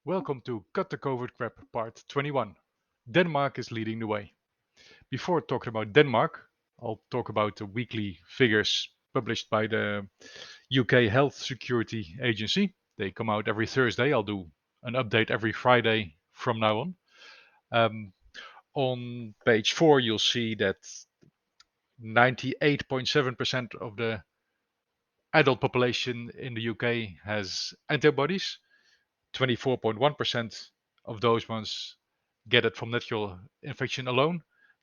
Welcome to Cut the COVID Crap Part 21. Denmark is leading the way. Before talking about Denmark, I'll talk about the weekly figures published by the UK Health Security Agency. They come out every Thursday. I'll do an update every Friday from now on. On page 4, you'll see that 98.7% of the adult population in the UK has antibodies. 24.1% of those ones get it from natural infection alone.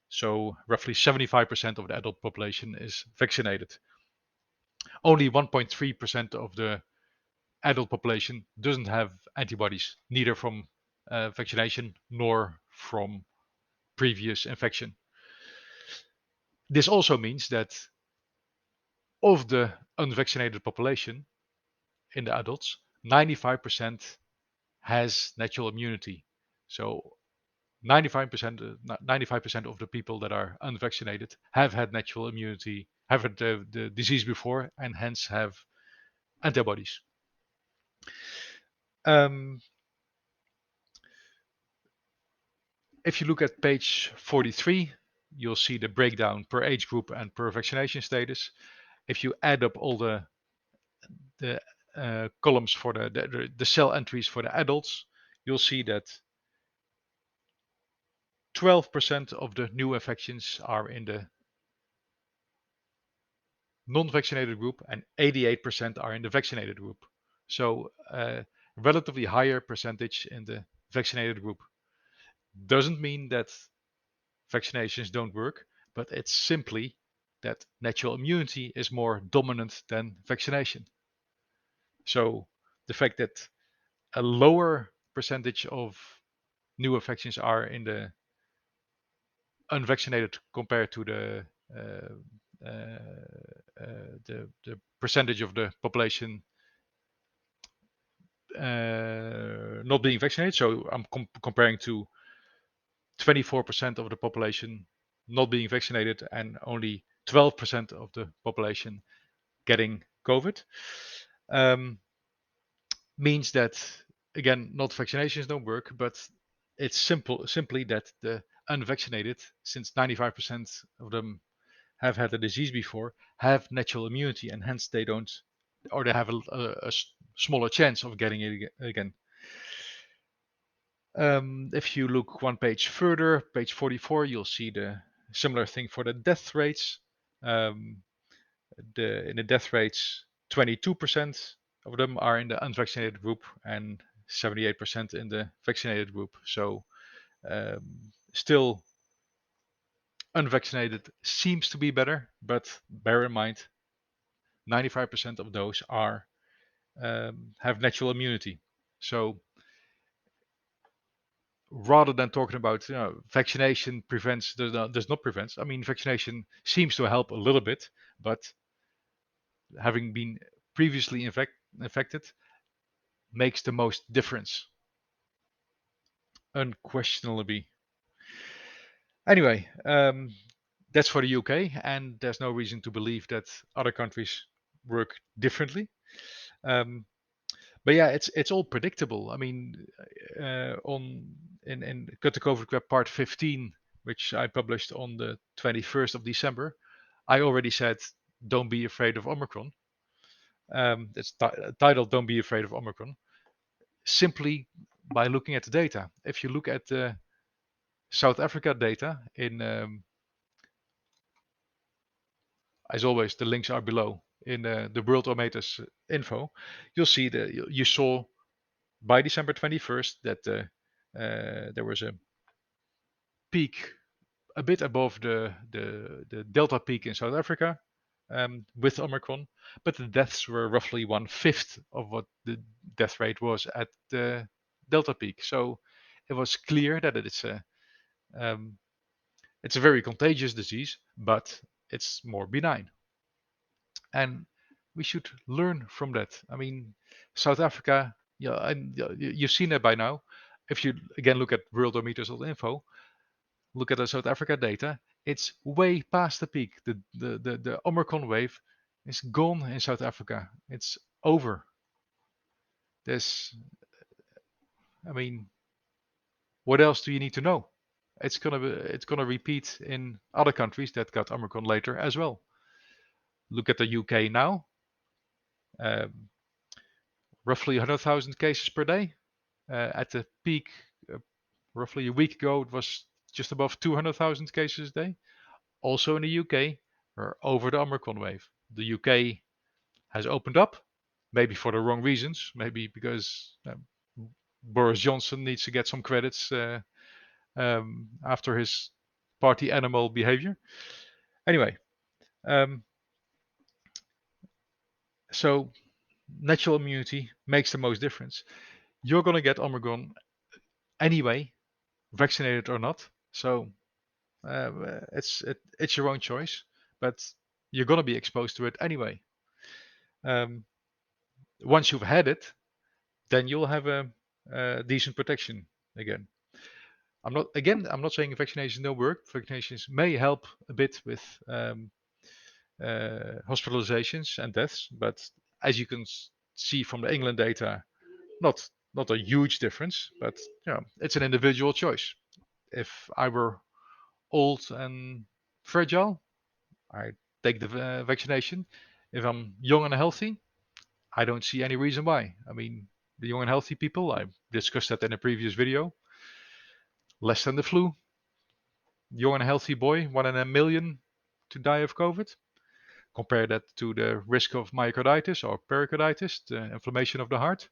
So roughly 75% of the adult population is vaccinated. Only 1.3% of the adult population doesn't have antibodies, neither from vaccination nor from previous infection. This also means that of the unvaccinated population in the adults, 95% has natural immunity. So 95% of the people that are unvaccinated have had natural immunity, have had the disease before, and hence have antibodies. If you look at page 43, you'll see the breakdown per age group and per vaccination status. If you add up all the columns for the cell entries for the adults, you'll see that 12% of the new infections are in the non-vaccinated group and 88% are in the vaccinated group. So relatively higher percentage in the vaccinated group. Doesn't mean that vaccinations don't work, but it's simply that natural immunity is more dominant than vaccination. So the fact that a lower percentage of new infections are in the unvaccinated compared to the percentage of the population not being vaccinated. So I'm comparing to 24% of the population not being vaccinated and only 12% of the population getting COVID. Means that, again, not vaccinations don't work, but it's simply that the unvaccinated, since 95% of them have had the disease before, have natural immunity, and hence they don't, or they have a smaller chance of getting it again. If you look one page further, page 44, you'll see the similar thing for the death rates. In the death rates, 22% of them are in the unvaccinated group and 78% in the vaccinated group. So still unvaccinated seems to be better, but bear in mind, 95% of those are have natural immunity. So rather than talking about vaccination prevents, does not prevent. I mean, vaccination seems to help a little bit, but having been previously infected makes the most difference, unquestionably. Anyway, that's for the UK, and there's no reason to believe that other countries work differently. But yeah, it's all predictable. I mean, in Cut the COVID Crap Part 15, which I published on the 21st of December, I already said, don't be afraid of Omicron. It's titled Don't Be Afraid of Omicron. Simply by looking at the data. If you look at the South Africa data as always, the links are below in the Worldometers info. You'll see that you saw by December 21st that there was a peak a bit above the Delta peak in South Africa with Omicron, but the deaths were roughly 1/5 of what the death rate was at the Delta peak. So it was clear that it's a very contagious disease, but it's more benign. And we should learn from that. I mean, South Africa, yeah, and you've seen it by now. If you again look at worldometers.info, look at the South Africa data, it's way past the peak. The Omicron wave is gone in South Africa. It's over. There's I mean, what else do you need to know? It's gonna repeat in other countries that got Omicron later as well. Look at the UK now, um, roughly 100,000 cases per day. At the peak, uh, roughly a week ago, it was just above 200,000 cases a day. Also in the UK, we're over the Omicron wave. The UK has opened up, maybe for the wrong reasons, maybe because Boris Johnson needs to get some credits after his party animal behavior. Anyway, um, so natural immunity makes the most difference. You're going to get Omicron anyway, vaccinated or not. So it's your own choice, but you're going to be exposed to it anyway. Um, once you've had it, then you'll have a decent protection again. I'm not saying vaccinations don't work. Vaccinations may help a bit with hospitalizations and deaths, but as you can see from the England data, not not a huge difference. But it's an individual choice. If I were old and fragile, I take the vaccination. If I'm young and healthy, I don't see any reason why. I mean, the young and healthy people, I discussed that in a previous video, less than the flu. Young and healthy boy, 1 in a million to die of COVID. Compare that to the risk of myocarditis or pericarditis, the inflammation of the heart.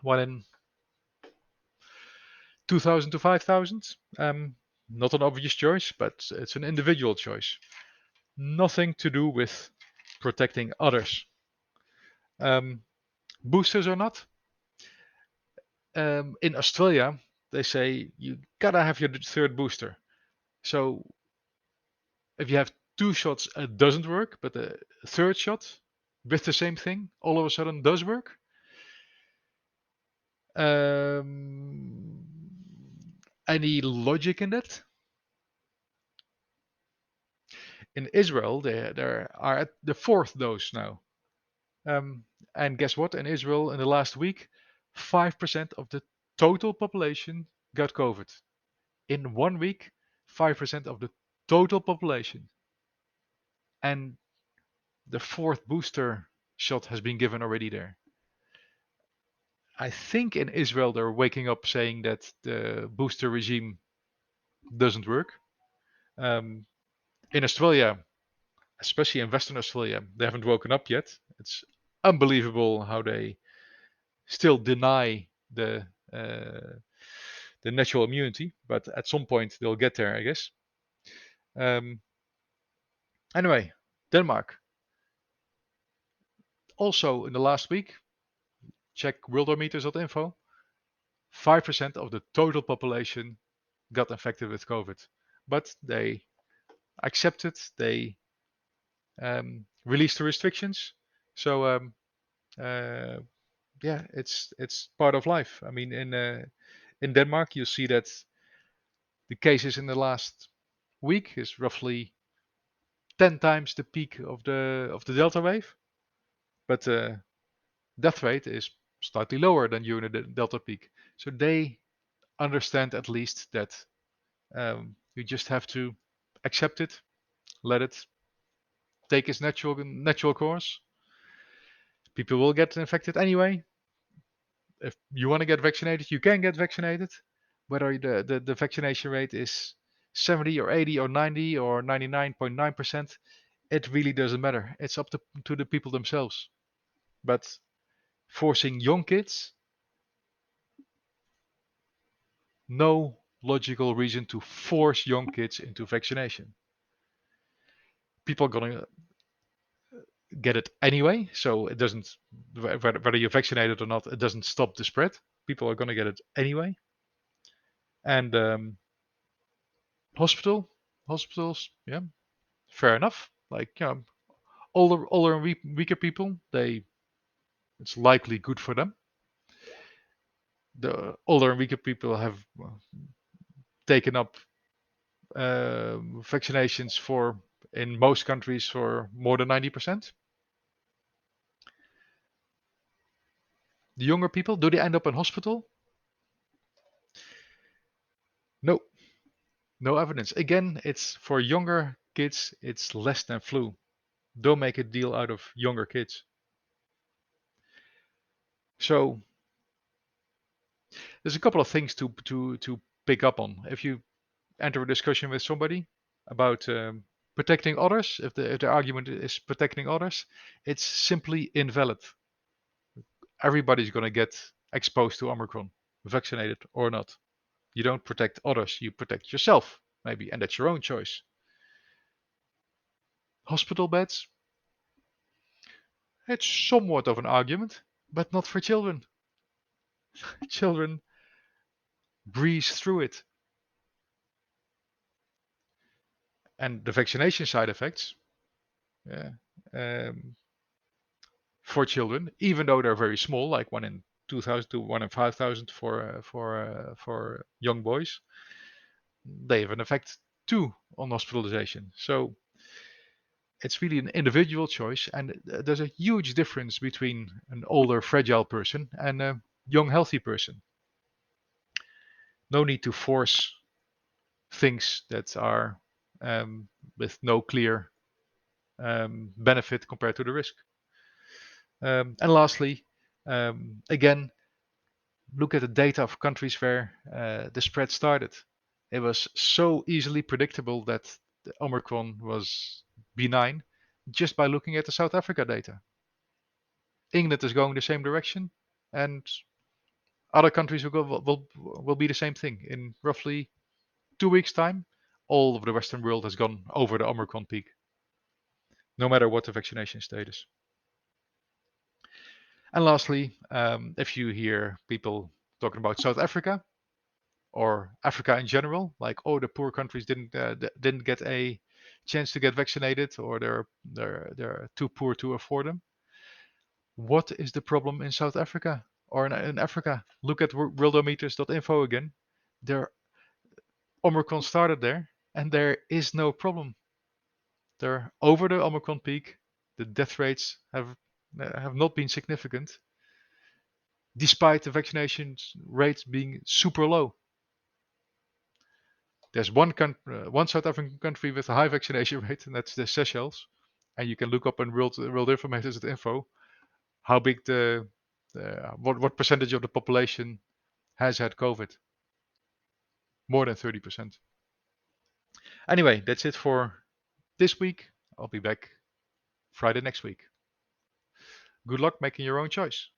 1 in 2,000 to 5,000. Not an obvious choice, but it's an individual choice. Nothing to do with protecting others. Boosters or not, in Australia, they say you gotta have your third booster. So if you have 2 shots, it doesn't work, but the third shot with the same thing all of a sudden does work. Um, any logic in that? In Israel, they are at the 4th dose now. And guess what? In Israel, in the last week, 5% of the total population got COVID. In 1 week, 5% of the total population. And the 4th booster shot has been given already there. I think in Israel they're waking up saying that the booster regime doesn't work. In Australia, especially in Western Australia, they haven't woken up yet. It's unbelievable how they still deny the natural immunity, but at some point they'll get there, I guess. Um, anyway, Denmark. Also in the last week, check worldometers.info, 5% of the total population got infected with COVID, but they accepted, they released the restrictions. So yeah, it's part of life. I mean, in Denmark, you see that the cases in the last week is roughly 10 times the peak of the Delta wave, but death rate is slightly lower than during the Delta peak. So they understand at least that you just have to accept it, let it take its natural course. People will get infected anyway. If you want to get vaccinated, you can get vaccinated. Whether the vaccination rate is 70 or 80 or 90 or 99.9%, it really doesn't matter. It's up to the people themselves. But forcing young kids, no logical reason to force young kids into vaccination. People are going to get it anyway, so it doesn't, whether you're vaccinated or not, it doesn't stop the spread. People are going to get it anyway. And hospitals, yeah, fair enough. Like, older and weaker people, it's likely good for them. The older and weaker people have taken up vaccinations for, in most countries, for more than 90%. The younger people, do they end up in hospital? No, no evidence. Again, it's for younger kids, it's less than flu. Don't make a deal out of younger kids. So there's a couple of things to pick up on. If you enter a discussion with somebody about protecting others, if the argument is protecting others, it's simply invalid. Everybody's going to get exposed to Omicron, vaccinated or not. You don't protect others, you protect yourself, maybe, and that's your own choice. Hospital beds, it's somewhat of an argument, but not for children. Children breeze through it. And the vaccination side effects, yeah, um, for children, even though they're very small, like 1 in 2,000 to 1 in 5,000 for young boys, they have an effect too on hospitalization. So it's really an individual choice, and there's a huge difference between an older, fragile person and a young, healthy person. No need to force things that are with no clear benefit compared to the risk. And lastly, again, look at the data of countries where the spread started. It was so easily predictable that the Omicron was benign just by looking at the South Africa data. England is going the same direction, and other countries will be the same thing. In roughly 2 weeks' time, all of the Western world has gone over the Omicron peak, no matter what the vaccination status. And lastly, if you hear people talking about South Africa or Africa in general, like, oh, the poor countries didn't get a chance to get vaccinated, or they're too poor to afford them. What is the problem in South Africa or in Africa? Look at worldometers.info again. Their Omicron started there, and there is no problem. They're over the Omicron peak. The death rates have not been significant, despite the vaccination rates being super low. There's one South African country with a high vaccination rate, and that's the Seychelles. And you can look up on World Information Info how big what percentage of the population has had COVID. More than 30%. Anyway, that's it for this week. I'll be back Friday next week. Good luck making your own choice.